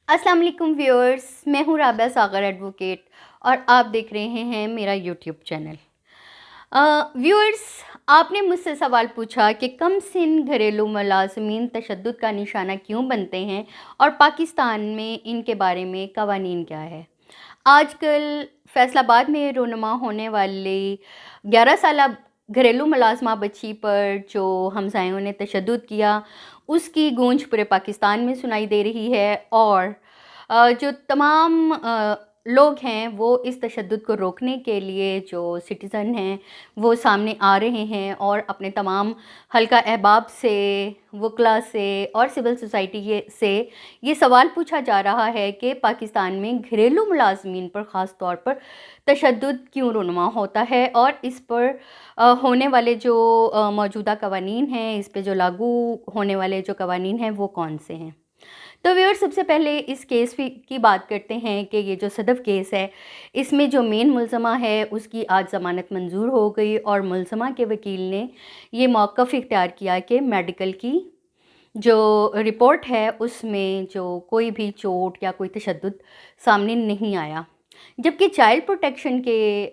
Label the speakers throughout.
Speaker 1: अस्सलाम वालेकुम व्यूअर्स, मैं हूँ राबिया सागर एडवोकेट और आप देख रहे हैं मेरा यूट्यूब चैनल। व्यूअर्स, आपने मुझसे सवाल पूछा कि कम सिन घरेलू मुलाज़मीन तशद्दुद का निशाना क्यों बनते हैं और पाकिस्तान में इनके बारे में कवानीन क्या है। आजकल फैसलाबाद में रोनुमा होने वाली 11 साला घरेलू मुलाज़मा बच्ची पर जो हमसायों ने तशद्दुद किया, उसकी गूंज पूरे पाकिस्तान में सुनाई दे रही है और जो तमाम लोग हैं वो इस तशद्दुद को रोकने के लिए जो सिटीज़न हैं वो सामने आ रहे हैं और अपने तमाम हल्का अहबाब से, वकला से और सिविल सोसाइटी से ये सवाल पूछा जा रहा है कि पाकिस्तान में घरेलू मुलाज़मीन पर ख़ास तौर पर तशद्दुद क्यों रुनुमा होता है और इस पर होने वाले जो मौजूदा कवानीन हैं, इस पे जो लागू होने वाले जो कवानीन हैं वो कौन से हैं। तो व्यूअर्स, सबसे पहले इस केस की बात करते हैं कि ये जो सदफ़ केस है, इसमें जो मेन मुल्ज़मा है उसकी आज ज़मानत मंजूर हो गई और मुल्ज़मा के वकील ने ये मौक़िफ़ इख्तियार किया कि मेडिकल की जो रिपोर्ट है उसमें जो कोई भी चोट या कोई तशद्दुद सामने नहीं आया। जबकि चाइल्ड प्रोटेक्शन के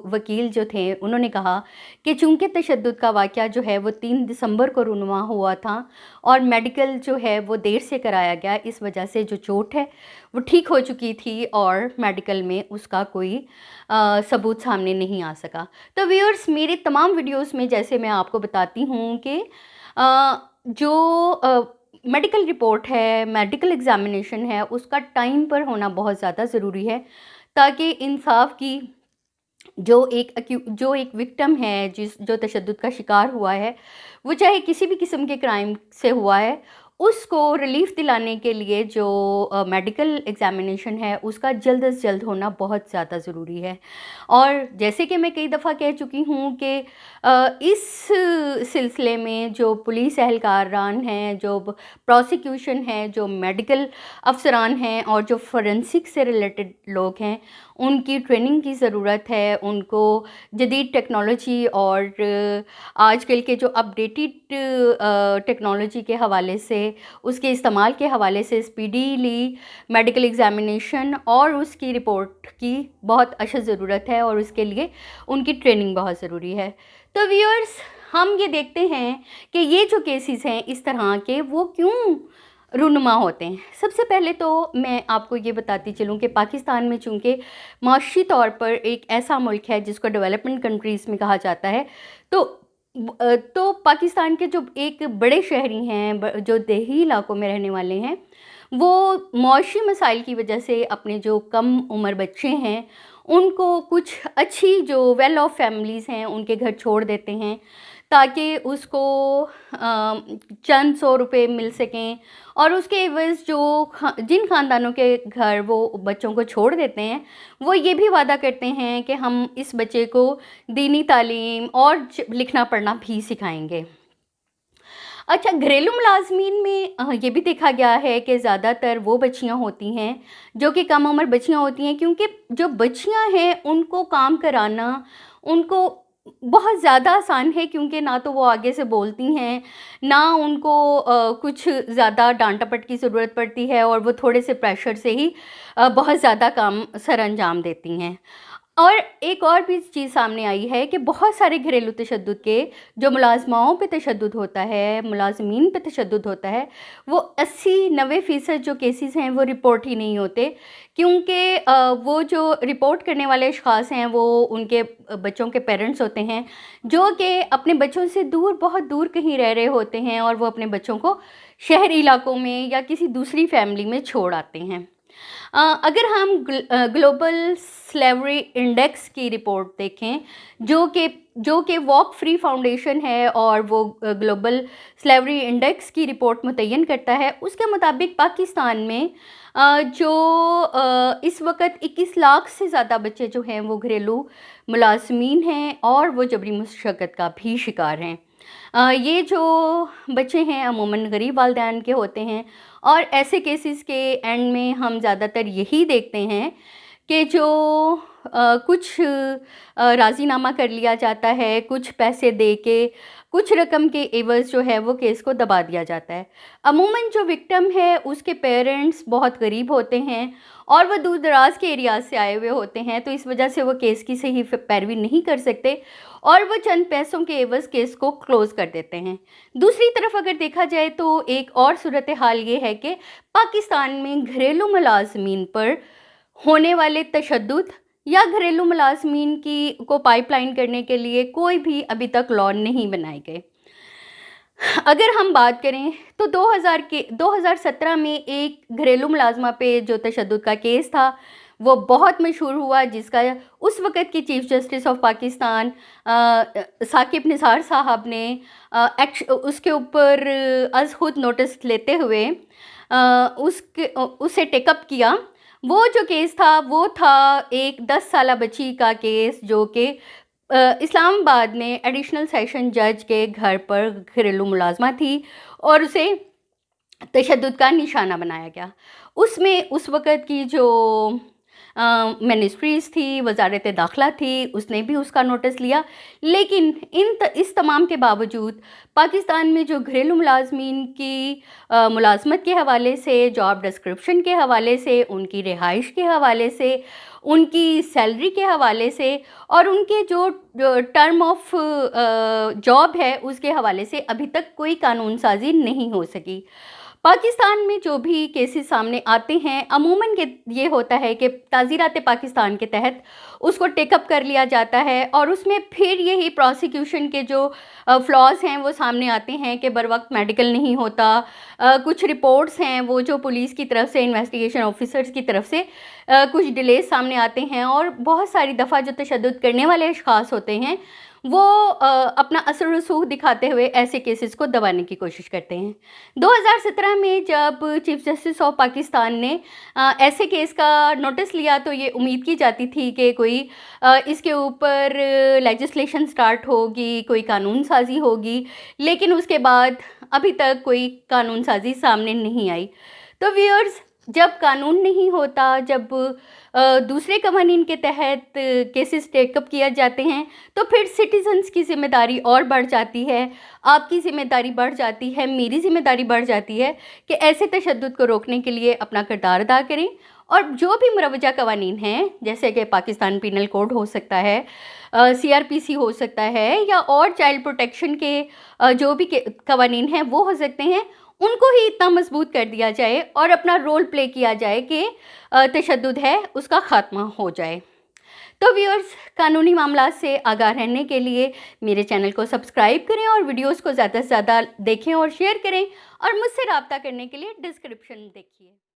Speaker 1: वकील जो थे उन्होंने कहा कि चूँकि तशद्दुद का वाक़या जो है वो 3 दिसंबर को रुनुमा हुआ था और मेडिकल जो है वो देर से कराया गया, इस वजह से जो चोट है वो ठीक हो चुकी थी और मेडिकल में उसका कोई सबूत सामने नहीं आ सका। तो व्यूअर्स, मेरे तमाम वीडियोस में जैसे मैं आपको बताती हूँ कि जो मेडिकल रिपोर्ट है, मेडिकल एग्ज़ामिनेशन है, उसका टाइम पर होना बहुत ज़्यादा ज़रूरी है ताकि इंसाफ की जो एक विक्टिम है, जो तशद्दुद का शिकार हुआ है, वो चाहे किसी भी किस्म के क्राइम से हुआ है, उसको रिलीफ़ दिलाने के लिए जो मेडिकल एग्ज़ामिनेशन है उसका जल्द से जल्द होना बहुत ज़्यादा ज़रूरी है। और जैसे कि मैं कई दफ़ा कह चुकी हूँ कि इस सिलसिले में जो पुलिस एहलकारान हैं, जो प्रोसिक्यूशन है, जो मेडिकल अफसरान हैं और जो फोरेंसिक से रिलेटेड लोग हैं, उनकी ट्रेनिंग की ज़रूरत है। उनको जदीद टेक्नोलॉजी और आजकल के जो अपडेटेड टेक्नोलॉजी के हवाले से, उसके इस्तेमाल के हवाले से स्पीडीली मेडिकल एग्ज़ामिनेशन और उसकी रिपोर्ट की बहुत अशद ज़रूरत है और उसके लिए उनकी ट्रेनिंग बहुत ज़रूरी है। तो व्यूअर्स, हम ये देखते हैं कि ये जो केसेस हैं इस तरह के वो क्यों रुनुमा होते हैं। सबसे पहले तो मैं आपको ये बताती चलूँ कि पाकिस्तान में चूँकि माशी तौर पर एक ऐसा मुल्क है जिसको डेवलपमेंट कंट्रीज़ में कहा जाता है, तो पाकिस्तान के जो एक बड़े शहरी हैं, जो देही इलाकों में रहने वाले हैं, वो मौशी मसाइल की वजह से अपने जो कम उम्र बच्चे हैं उनको कुछ अच्छी जो वेल ऑफ फैमिलीज़ हैं उनके घर छोड़ देते हैं ताकि उसको चंद 100 रुपये मिल सकें और उसके एवज़ जिन ख़ानदानों के घर वो बच्चों को छोड़ देते हैं, वो ये भी वादा करते हैं कि हम इस बच्चे को दीनी तालीम और लिखना पढ़ना भी सिखाएंगे। अच्छा, घरेलू मुलाज़मीन में ये भी देखा गया है कि ज़्यादातर वो बच्चियाँ होती हैं जो कि कम उम्र बच्चियाँ होती हैं, क्योंकि जो बच्चियाँ हैं उनको काम कराना उनको बहुत ज़्यादा आसान है, क्योंकि ना तो वो आगे से बोलती हैं, ना उनको कुछ ज़्यादा डांट डपट की ज़रूरत पड़ती है और वो थोड़े से प्रेशर से ही बहुत ज़्यादा काम सर अंजाम देती हैं। और एक और भी चीज़ सामने आई है कि बहुत सारे घरेलू तशद्दुद के जो मुलाज़माओं पे तशद्दुद होता है, मुलाज़मीन पे तशद्दुद होता है, वो 80-90% जो केसेस हैं वो रिपोर्ट ही नहीं होते, क्योंकि वो जो रिपोर्ट करने वाले अशख़ास हैं वो उनके बच्चों के पेरेंट्स होते हैं, जो कि अपने बच्चों से दूर, बहुत दूर कहीं रह रहे होते हैं और वो अपने बच्चों को शहरी इलाकों में या किसी दूसरी फैमिली में छोड़ आते हैं। अगर हम ग्लोबल स्लेवरी इंडेक्स की रिपोर्ट देखें, जो कि वॉक फ्री फाउंडेशन है और वो ग्लोबल स्लेवरी इंडेक्स की रिपोर्ट मुतय्यन करता है, उसके मुताबिक पाकिस्तान में इस वक्त 21 लाख से ज़्यादा बच्चे जो हैं वो घरेलू मुलाज़मीन हैं और वो जबरी मुशक्क़त का भी शिकार हैं। ये जो बच्चे हैं अमूमन गरीब वालिदैन के होते हैं और ऐसे केसेस के एंड में हम ज़्यादातर यही देखते हैं कि जो कुछ राज़ीनामा कर लिया जाता है, कुछ पैसे दे के कुछ रकम के एवज़ जो है वो केस को दबा दिया जाता है। अमूमन जो विक्टिम है उसके पेरेंट्स बहुत गरीब होते हैं और वो दूर दराज के एरियाज से आए हुए होते हैं, तो इस वजह से वो केस की सही पैरवी नहीं कर सकते और वो चंद पैसों के एवज़ केस को क्लोज़ कर देते हैं। दूसरी तरफ अगर देखा जाए तो एक और सूरत हाल ये है कि पाकिस्तान में घरेलू मुलाज़मीन पर होने वाले तशद्दुद या घरेलू मुलाज़मीन को पाइपलाइन करने के लिए कोई भी अभी तक लॉ नहीं बनाए गए। अगर हम बात करें तो 2017 में एक घरेलू मुलाजमा पे जो तशद्दुद का केस था वो बहुत मशहूर हुआ, जिसका उस वक़्त की chief justice of Pakistan Saqib Nisar साहब ने उसके ऊपर अज़ खुद नोटिस लेते हुए उसे टेकअप किया। वो जो केस था वो था एक 10 साला बच्ची का केस, जो कि इस्लामाबाद में एडिशनल सेशन जज के घर पर घरेलू मुलाजमा थी और उसे तशद्दुद का निशाना बनाया गया। उसमें उस वक़्त की जो मिनिस्ट्रीज़ थी, वज़ारत दाखिला थी, उसने भी उसका नोटिस लिया। लेकिन इस तमाम के बावजूद पाकिस्तान में जो घरेलू मुलाज़मीन की मुलाज़मत के हवाले से, जॉब डिस्क्रिप्शन के हवाले से, उनकी रिहाइश के हवाले से, उनकी सैलरी के हवाले से और उनके जो टर्म ऑफ जॉब है उसके हवाले से अभी तक कोई कानून साजी नहीं हो सकी। पाकिस्तान में जो भी केसेस सामने आते हैं अमूमन ये होता है कि ताज़ीरात पाकिस्तान के तहत उसको टेकअप कर लिया जाता है और उसमें फिर यही प्रोसिक्यूशन के जो फ्लॉज हैं वो सामने आते हैं कि बर वक्त मेडिकल नहीं होता। कुछ रिपोर्ट्स हैं वो जो पुलिस की तरफ से, इन्वेस्टिगेशन ऑफिसर्स की तरफ से कुछ डिलेज सामने आते हैं और बहुत सारी दफ़ा जो तशद्दुद करने वाले अशख़ास होते हैं वो अपना असर रसूख दिखाते हुए ऐसे केसेस को दबाने की कोशिश करते हैं। 2017 में जब चीफ जस्टिस ऑफ पाकिस्तान ने ऐसे केस का नोटिस लिया तो ये उम्मीद की जाती थी कि कोई इसके ऊपर लेजिस्लेशन स्टार्ट होगी, कोई कानून साजी होगी, लेकिन उसके बाद अभी तक कोई कानून साजी सामने नहीं आई। तो व्यूअर्स, जब कानून नहीं होता, जब दूसरे कवानीन के तहत केसेस टेकअप किया जाते हैं तो फिर सिटीजन्स की ज़िम्मेदारी और बढ़ जाती है, आपकी ज़िम्मेदारी बढ़ जाती है, मेरी ज़िम्मेदारी बढ़ जाती है कि ऐसे तशद्दुद को रोकने के लिए अपना किरदार अदा करें। और जो भी मुरवजा कवानीन हैं, जैसे कि पाकिस्तान पीनल कोड हो सकता है, CRPC हो सकता है, या और चाइल्ड प्रोटेक्शन के जो भी कवानीन हैं वो हो सकते हैं, उनको ही इतना मजबूत कर दिया जाए और अपना रोल प्ले किया जाए कि तशद्दुद है उसका ख़ात्मा हो जाए। तो व्यूअर्स, कानूनी मामला से आगाह रहने के लिए मेरे चैनल को सब्सक्राइब करें और वीडियोस को ज़्यादा से ज़्यादा देखें और शेयर करें और मुझसे रब्ता करने के लिए डिस्क्रिप्शन देखिए।